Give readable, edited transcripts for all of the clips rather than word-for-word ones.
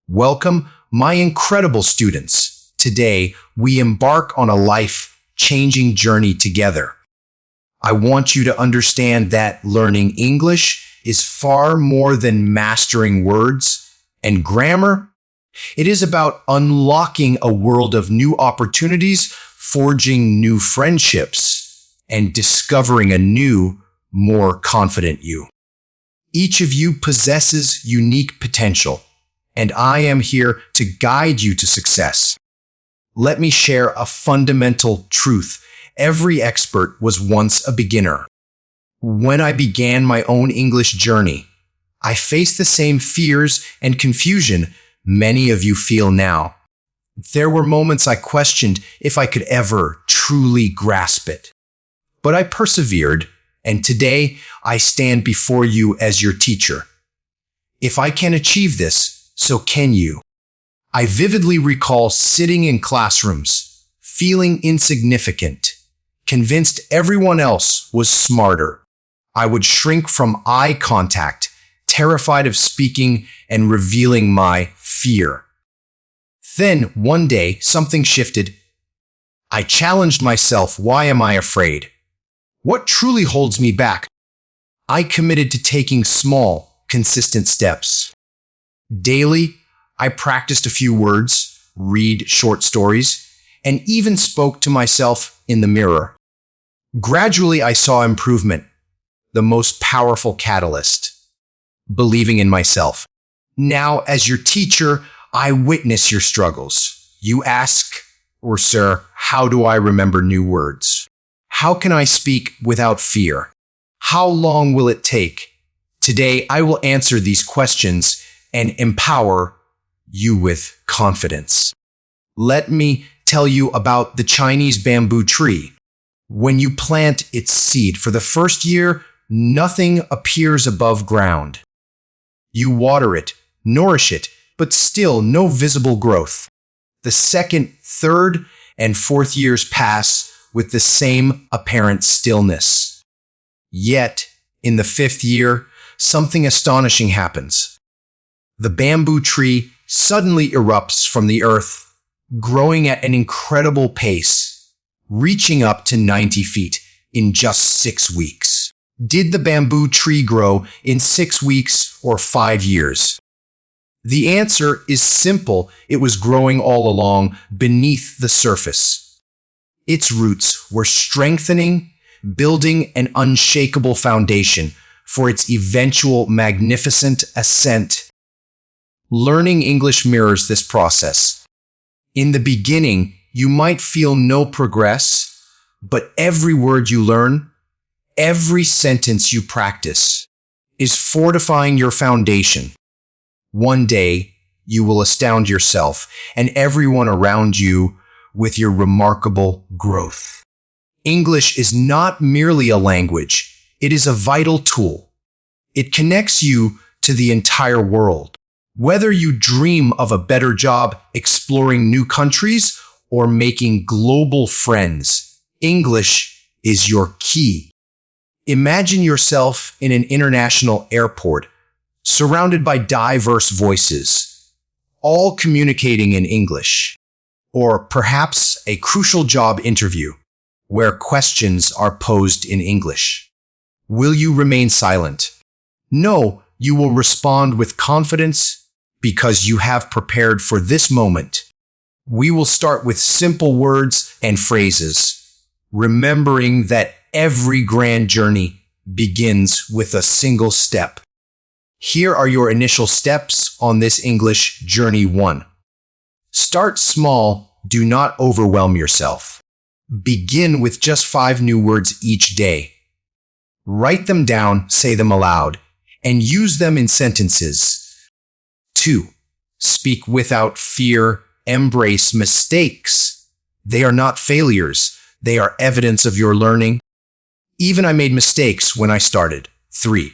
Welcome, my incredible students. Today, we embark on a life-changing journey together. I want you to understand that learning English is far more than mastering words and grammar. It is about unlocking a world of new opportunities, forging new friendships, and discovering a new, more confident you. Each of you possesses unique potential, and I am here to guide you to success. Let me share a fundamental truth. Every expert was once a beginner. When I began my own English journey, I faced the same fears and confusion many of you feel now. There were moments I questioned if I could ever truly grasp it. But I persevered, and today I stand before you as your teacher. If I can achieve this, so can you. I vividly recall sitting in classrooms, feeling insignificant, convinced everyone else was smarter. I would shrink from eye contact, terrified of speaking and revealing my fear. Then, one day, something shifted. I challenged myself, why am I afraid? What truly holds me back? I committed to taking small, consistent steps. Daily, I practiced a few words, read short stories, and even spoke to myself in the mirror. Gradually, I saw improvement, the most powerful catalyst, believing in myself. Now, as your teacher, I witness your struggles. You ask, or sir, how do I remember new words? How can I speak without fear? How long will it take? Today, I will answer these questions and empower you with confidence. Let me tell you about the Chinese bamboo tree. When you plant its seed for the first year, nothing appears above ground. You water it, nourish it, but still no visible growth. The second, third, and fourth years pass with the same apparent stillness. Yet, in the fifth year, something astonishing happens. The bamboo tree suddenly erupts from the earth, growing at an incredible pace, reaching up to 90 feet in just 6 weeks. Did the bamboo tree grow in 6 weeks or 5 years? The answer is simple. It was growing all along beneath the surface. Its roots were strengthening, building an unshakable foundation for its eventual magnificent ascent. Learning English mirrors this process. In the beginning, you might feel no progress, but every word you learn, every sentence you practice, is fortifying your foundation. One day, you will astound yourself and everyone around you with your remarkable growth. English is not merely a language, it is a vital tool. It connects you to the entire world. Whether you dream of a better job, exploring new countries, or making global friends, English is your key. Imagine yourself in an international airport, surrounded by diverse voices, all communicating in English. Or perhaps a crucial job interview, where questions are posed in English. Will you remain silent? No, you will respond with confidence, because you have prepared for this moment. We will start with simple words and phrases, remembering that every grand journey begins with a single step. Here are your initial steps on this English journey 1. Start small, do not overwhelm yourself. Begin with just 5 new words each day. Write them down, say them aloud, and use them in sentences. 2. Speak without fear. Embrace mistakes. They are not failures. They are evidence of your learning. Even I made mistakes when I started. 3.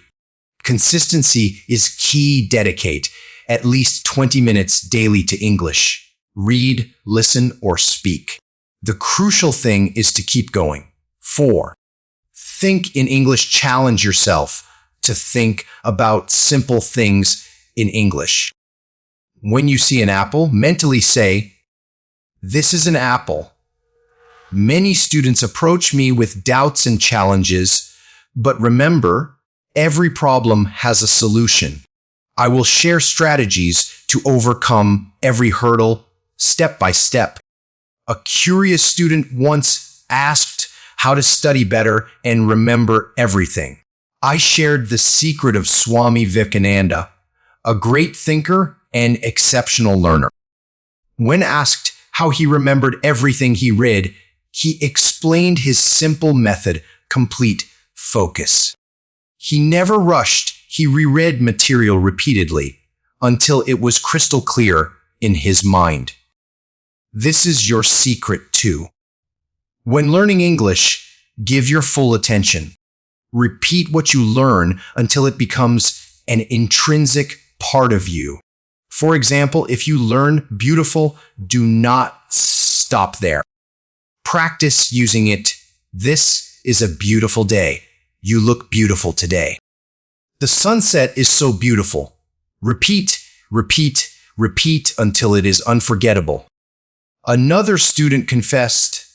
Consistency is key. Dedicate at least 20 minutes daily to English. Read, listen, or speak. The crucial thing is to keep going. 4. Think in English. Challenge yourself to think about simple things in English. When you see an apple, mentally say, "This is an apple." Many students approach me with doubts and challenges, but remember, every problem has a solution. I will share strategies to overcome every hurdle step by step. A curious student once asked how to study better and remember everything. I shared the secret of Swami Vivekananda, a great thinker and exceptional learner. When asked how he remembered everything he read, he explained his simple method: complete focus. He never rushed. He reread material repeatedly until it was crystal clear in his mind. This is your secret too. When learning English, give your full attention. Repeat what you learn until it becomes an intrinsic part of you. For example, if you learn beautiful, do not stop there. Practice using it. This is a beautiful day. You look beautiful today. The sunset is so beautiful. Repeat, repeat, repeat until it is unforgettable. Another student confessed,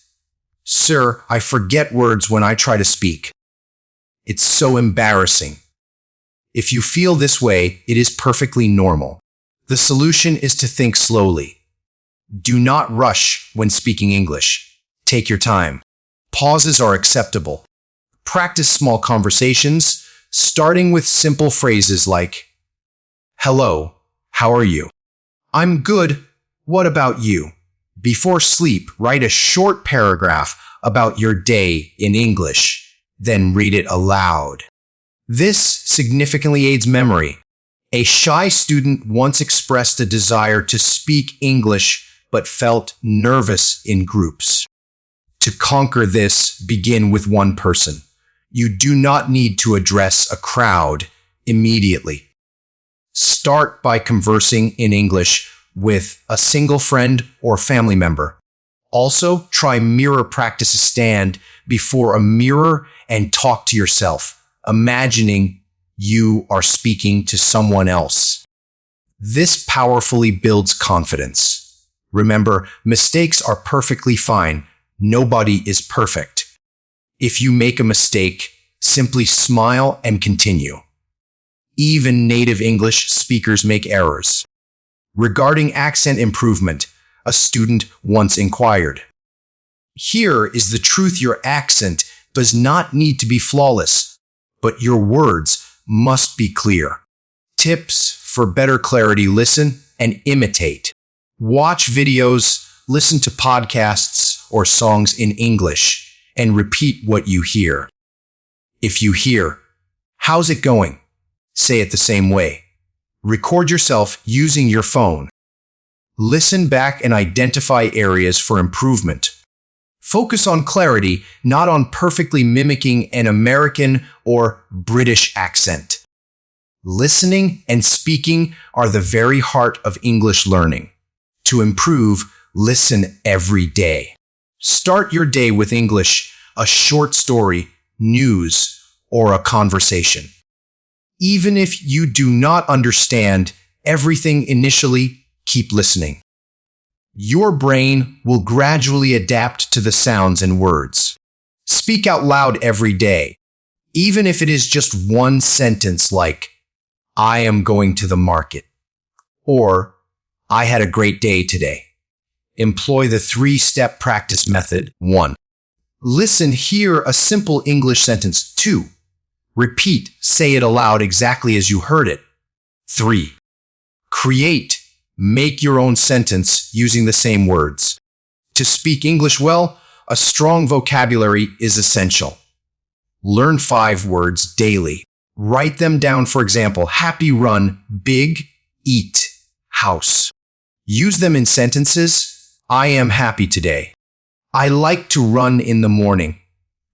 "Sir, I forget words when I try to speak. It's so embarrassing." If you feel this way, it is perfectly normal. The solution is to think slowly. Do not rush when speaking English. Take your time. Pauses are acceptable. Practice small conversations, starting with simple phrases like, "Hello, how are you?" "I'm good. What about you?" Before sleep, write a short paragraph about your day in English, then read it aloud. This significantly aids memory. A shy student once expressed a desire to speak English but felt nervous in groups. To conquer this, begin with one person. You do not need to address a crowd immediately. Start by conversing in English with a single friend or family member. Also, try mirror practice. Stand before a mirror and talk to yourself, imagining you are speaking to someone else. This powerfully builds confidence. Remember, mistakes are perfectly fine. Nobody is perfect. If you make a mistake, simply smile and continue. Even native English speakers make errors. Regarding accent improvement, a student once inquired, "Here is the truth: your accent does not need to be flawless, but your words must be clear." Tips for better clarity: listen and imitate. Watch videos, listen to podcasts or songs in English, and repeat what you hear. If you hear, "How's it going?" say it the same way. Record yourself using your phone. Listen back and identify areas for improvement. Focus on clarity, not on perfectly mimicking an American or British accent. Listening and speaking are the very heart of English learning. To improve, listen every day. Start your day with English, a short story, news, or a conversation. Even if you do not understand everything initially, keep listening. Your brain will gradually adapt to the sounds and words. Speak out loud every day, even if it is just one sentence like, "I am going to the market," or "I had a great day today." Employ the 3-step practice method. 1. Listen, hear a simple English sentence. 2. Repeat, say it aloud exactly as you heard it. 3. Create, make your own sentence using the same words. To speak English well, a strong vocabulary is essential. Learn 5 words daily. Write them down. For example, happy run, big, eat, house. Use them in sentences. I am happy today. I like to run in the morning.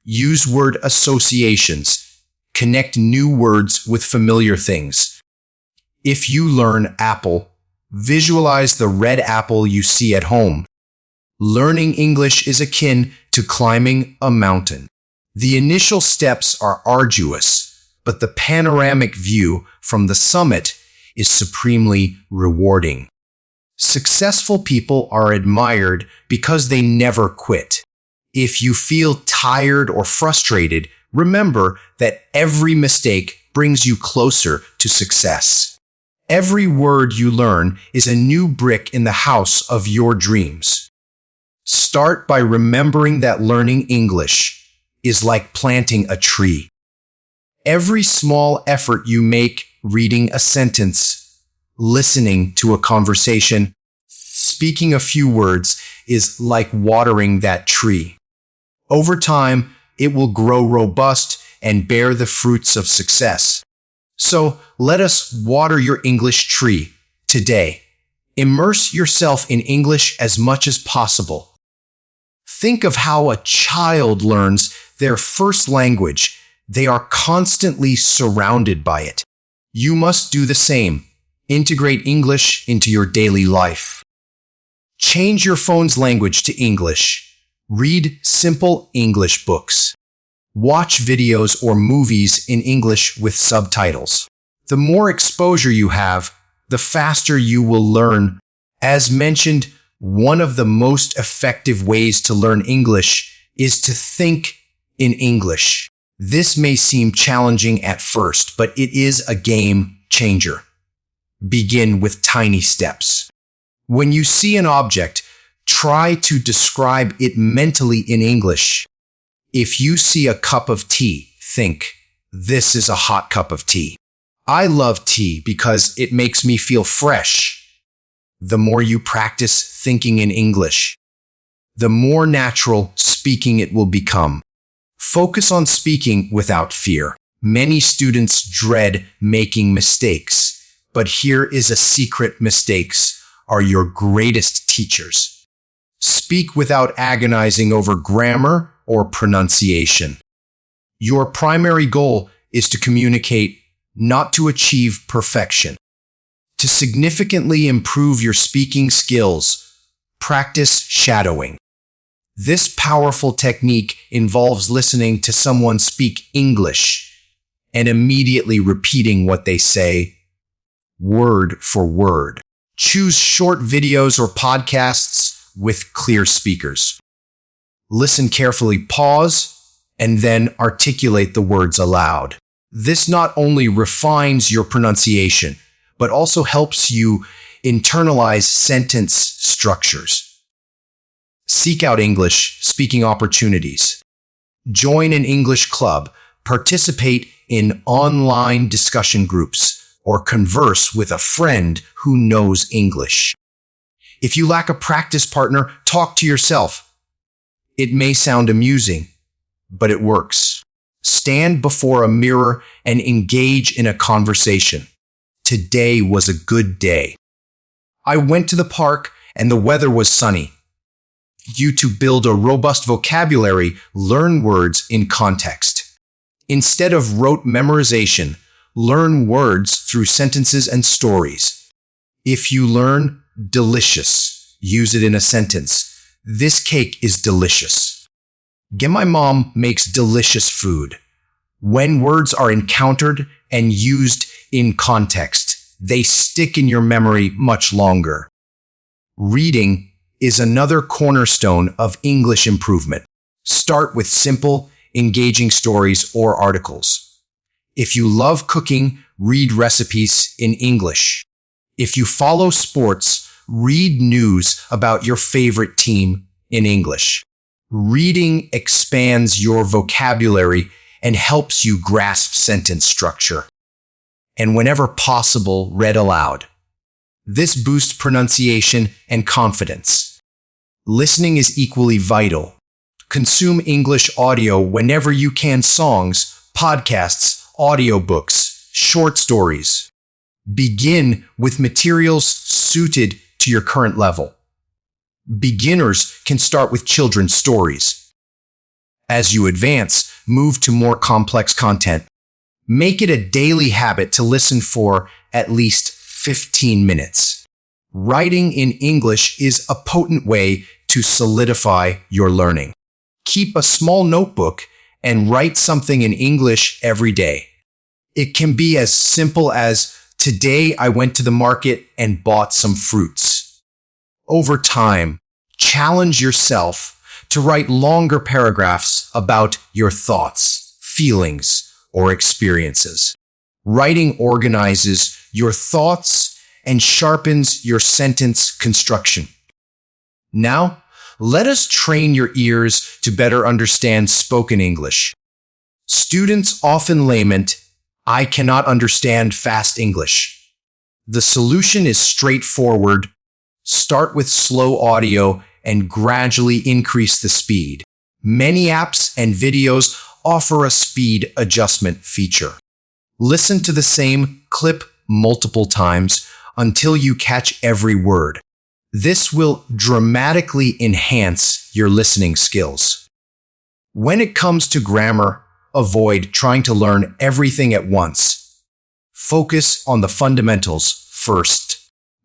Use word associations. Connect new words with familiar things. If you learn apple, visualize the red apple you see at home. Learning English is akin to climbing a mountain. The initial steps are arduous, but the panoramic view from the summit is supremely rewarding. Successful people are admired because they never quit. If you feel tired or frustrated, remember that every mistake brings you closer to success. Every word you learn is a new brick in the house of your dreams. Start by remembering that learning English is like planting a tree. Every small effort you make, reading a sentence, listening to a conversation, speaking a few words, is like watering that tree. Over time, it will grow robust and bear the fruits of success. So let us water your English tree today. Immerse yourself in English as much as possible. Think of how a child learns their first language. They are constantly surrounded by it. You must do the same. Integrate English into your daily life. Change your phone's language to English. Read simple English books. Watch videos or movies in English with subtitles. The more exposure you have, the faster you will learn. As mentioned, one of the most effective ways to learn English is to think in English. This may seem challenging at first, but it is a game changer. Begin with tiny steps. When you see an object, try to describe it mentally in English. If you see a cup of tea, think, "This is a hot cup of tea." I love tea because it makes me feel fresh. The more you practice thinking in English, the more natural speaking it will become. Focus on speaking without fear. Many students dread making mistakes, but here is a secret: mistakes are your greatest teachers. Speak without agonizing over grammar or pronunciation. Your primary goal is to communicate, not to achieve perfection. To significantly improve your speaking skills, practice shadowing. This powerful technique involves listening to someone speak English and immediately repeating what they say, word for word. Choose short videos or podcasts with clear speakers. Listen carefully, pause, and then articulate the words aloud. This not only refines your pronunciation, but also helps you internalize sentence structures. Seek out English speaking opportunities. Join an English club, participate in online discussion groups, or converse with a friend who knows English. If you lack a practice partner, talk to yourself. It may sound amusing, but it works. Stand before a mirror and engage in a conversation. Today was a good day. I went to the park and the weather was sunny. To build a robust vocabulary, learn words in context. Instead of rote memorization, learn words through sentences and stories. If you learn delicious, use it in a sentence. This cake is delicious. My mom makes delicious food. When words are encountered and used in context, they stick in your memory much longer. Reading is another cornerstone of English improvement. Start with simple, engaging stories or articles. If you love cooking, read recipes in English. If you follow sports, read news about your favorite team in English. Reading expands your vocabulary and helps you grasp sentence structure. And whenever possible, read aloud. This boosts pronunciation and confidence. Listening is equally vital. Consume English audio whenever you can: songs, podcasts, audiobooks, short stories. Begin with materials suited to your current level. Beginners can start with children's stories. As you advance, move to more complex content. Make it a daily habit to listen for at least 15 minutes. Writing in English is a potent way to solidify your learning. Keep a small notebook and write something in English every day. It can be as simple as, "Today I went to the market and bought some fruits." Over time, challenge yourself to write longer paragraphs about your thoughts, feelings, or experiences. Writing organizes your thoughts and sharpens your sentence construction. Now, let us train your ears to better understand spoken English. Students often lament, "I cannot understand fast English." The solution is straightforward. Start with slow audio and gradually increase the speed. Many apps and videos offer a speed adjustment feature. Listen to the same clip multiple times until you catch every word. This will dramatically enhance your listening skills. When it comes to grammar, avoid trying to learn everything at once. Focus on the fundamentals first.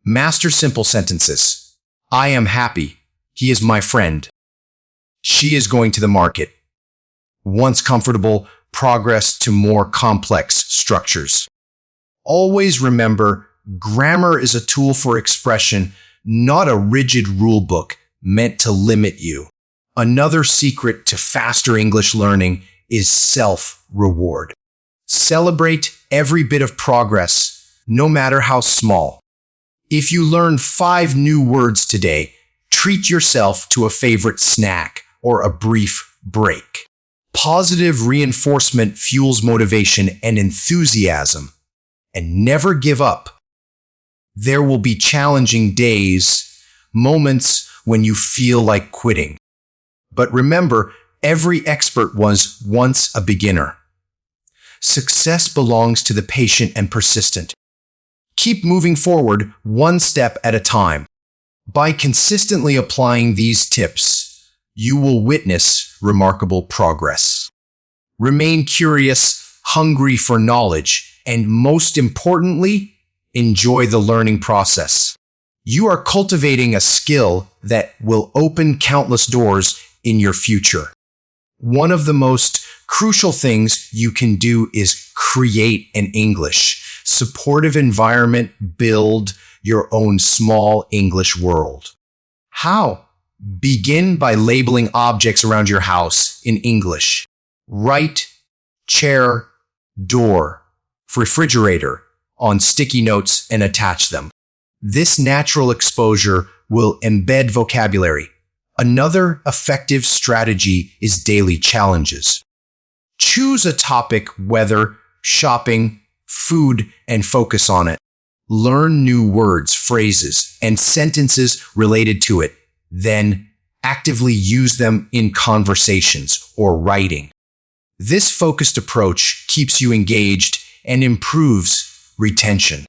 Master simple sentences. I am happy. He is my friend. She is going to the market. Once comfortable, progress to more complex structures. Always remember, grammar is a tool for expression, not a rigid rule book meant to limit you. Another secret to faster English learning is self-reward. Celebrate every bit of progress, no matter how small. If you learn 5 new words today, treat yourself to a favorite snack or a brief break. Positive reinforcement fuels motivation and enthusiasm. And never give up. There will be challenging days, moments when you feel like quitting. But remember, every expert was once a beginner. Success belongs to the patient and persistent. Keep moving forward one step at a time. By consistently applying these tips, you will witness remarkable progress. Remain curious, hungry for knowledge, and most importantly, enjoy the learning process. You are cultivating a skill that will open countless doors in your future. One of the most crucial things you can do is create an English supportive environment, build your own small English world. How? Begin by labeling objects around your house in English. Write chair, door, refrigerator on sticky notes and attach them. This natural exposure will embed vocabulary. Another effective strategy is daily challenges. Choose a topic, weather, shopping, food, and focus on it. Learn new words, phrases, and sentences related to it. Then actively use them in conversations or writing. This focused approach keeps you engaged and improves retention.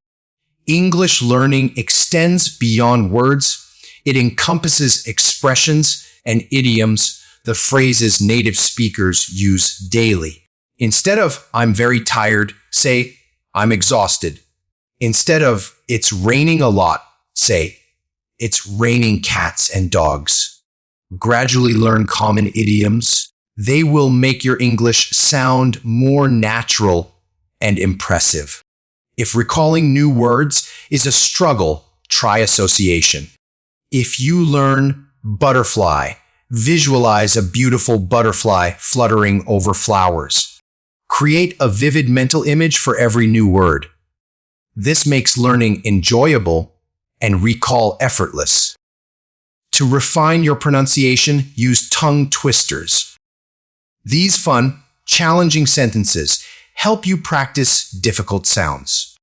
English learning extends beyond words. It encompasses expressions and idioms, the phrases native speakers use daily. Instead of "I'm very tired," say "I'm exhausted." Instead of "It's raining a lot," say "It's raining cats and dogs." Gradually learn common idioms. They will make your English sound more natural and impressive. If recalling new words is a struggle, try association. If you learn butterfly, visualize a beautiful butterfly fluttering over flowers. Create a vivid mental image for every new word. This makes learning enjoyable and recall effortless. To refine your pronunciation, use tongue twisters. These fun, challenging sentences help you practice difficult sounds.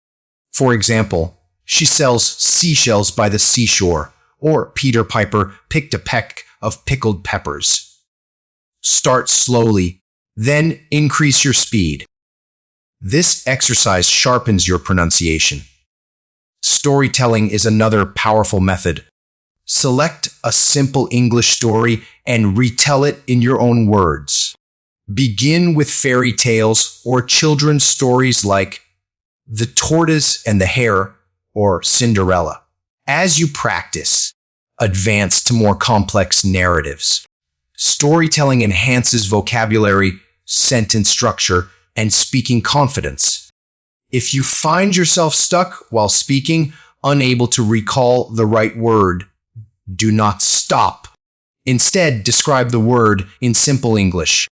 For example, she sells seashells by the seashore, or Peter Piper picked a peck of pickled peppers. Start slowly, then increase your speed. This exercise sharpens your pronunciation. Storytelling is another powerful method. Select a simple English story and retell it in your own words. Begin with fairy tales or children's stories like The Tortoise and the Hare or Cinderella. As you practice, advance to more complex narratives. Storytelling enhances vocabulary, sentence structure, and speaking confidence. If you find yourself stuck while speaking, unable to recall the right word, Do not stop. Instead, describe the word in simple English.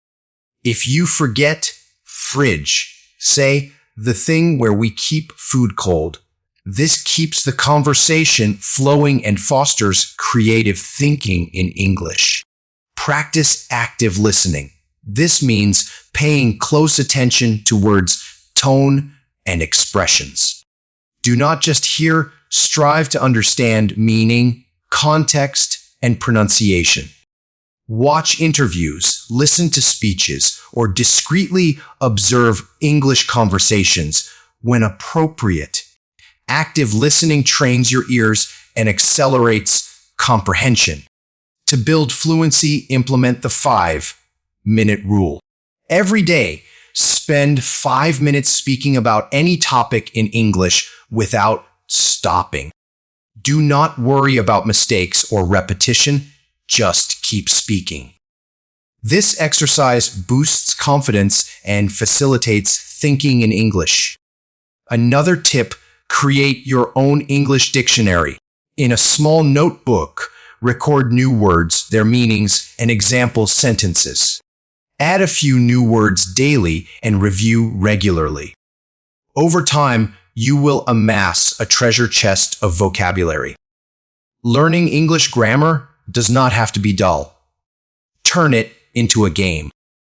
If you forget fridge, say the thing where we keep food cold. This keeps the conversation flowing and fosters creative thinking in English. Practice active listening. This means paying close attention to words, tone, and expressions. Do not just hear, strive to understand meaning, context, and pronunciation. Watch interviews, listen to speeches, or discreetly observe English conversations when appropriate. Active listening trains your ears and accelerates comprehension. To build fluency, implement the 5-minute rule. Every day, spend 5 minutes speaking about any topic in English without stopping. Do not worry about mistakes or repetition, just keep speaking. This exercise boosts confidence and facilitates thinking in English. Another tip: create your own English dictionary. In a small notebook, record new words, their meanings, and example sentences. Add a few new words daily and review regularly. Over time, you will amass a treasure chest of vocabulary. Learning English grammar does not have to be dull. Turn it into a game.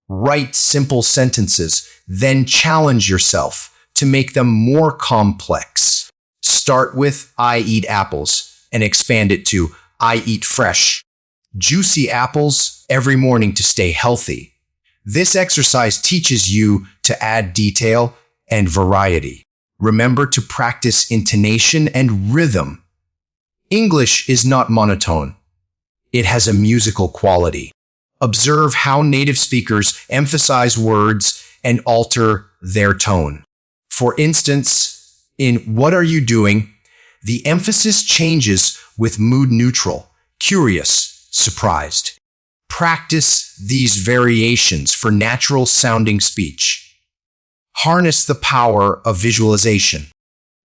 Write simple sentences, then challenge yourself to make them more complex. Start with I eat apples and expand it to I eat fresh, juicy apples every morning to stay healthy. This exercise teaches you to add detail and variety. Remember to practice intonation and rhythm. English is not monotone. It has a musical quality. Observe how native speakers emphasize words and alter their tone. For instance, in "What are you doing?" the emphasis changes with mood neutral, curious, surprised. Practice these variations for natural sounding speech. Harness the power of visualization.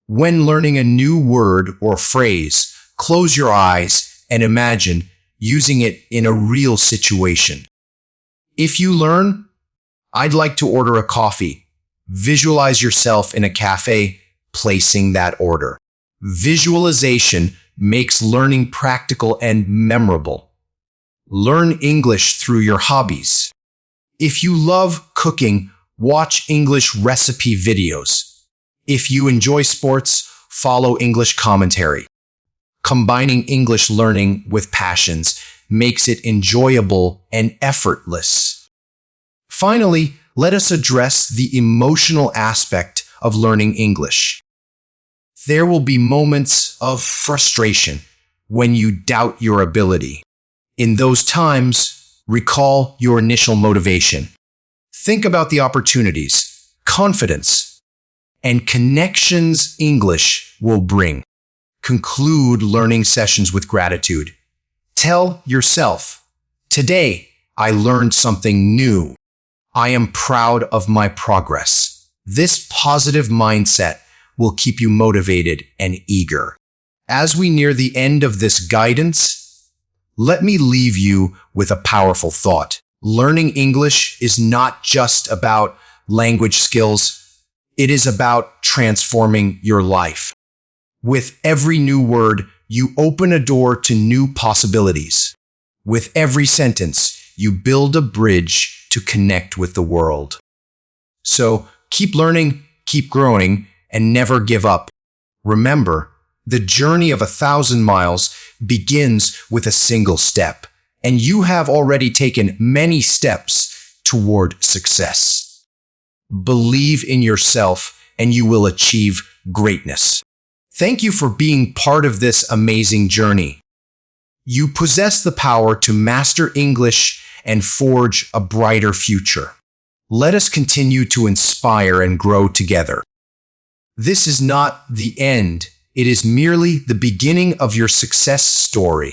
When learning a new word or phrase, close your eyes and imagine using it in a real situation. If you learn, "I'd like to order a coffee," visualize yourself in a cafe placing that order. Visualization makes learning practical and memorable. Learn English through your hobbies. If you love cooking, watch English recipe videos. If you enjoy sports, follow English commentary. Combining English learning with passions makes it enjoyable and effortless. Finally, let us address the emotional aspect of learning English. There will be moments of frustration when you doubt your ability. In those times, recall your initial motivation. Think about the opportunities, confidence, and connections English will bring. Conclude learning sessions with gratitude. Tell yourself, "Today, I learned something new. I am proud of my progress." This positive mindset will keep you motivated and eager. As we near the end of this guidance, let me leave you with a powerful thought. Learning English is not just about language skills. It is about transforming your life. With every new word, you open a door to new possibilities. With every sentence, you build a bridge to connect with the world. So keep learning, keep growing, and never give up. Remember, the journey of 1,000 miles begins with a single step, and you have already taken many steps toward success. Believe in yourself, and you will achieve greatness. Thank you for being part of this amazing journey. You possess the power to master English and forge a brighter future. Let us continue to inspire and grow together. This is not the end. It is merely the beginning of your success story.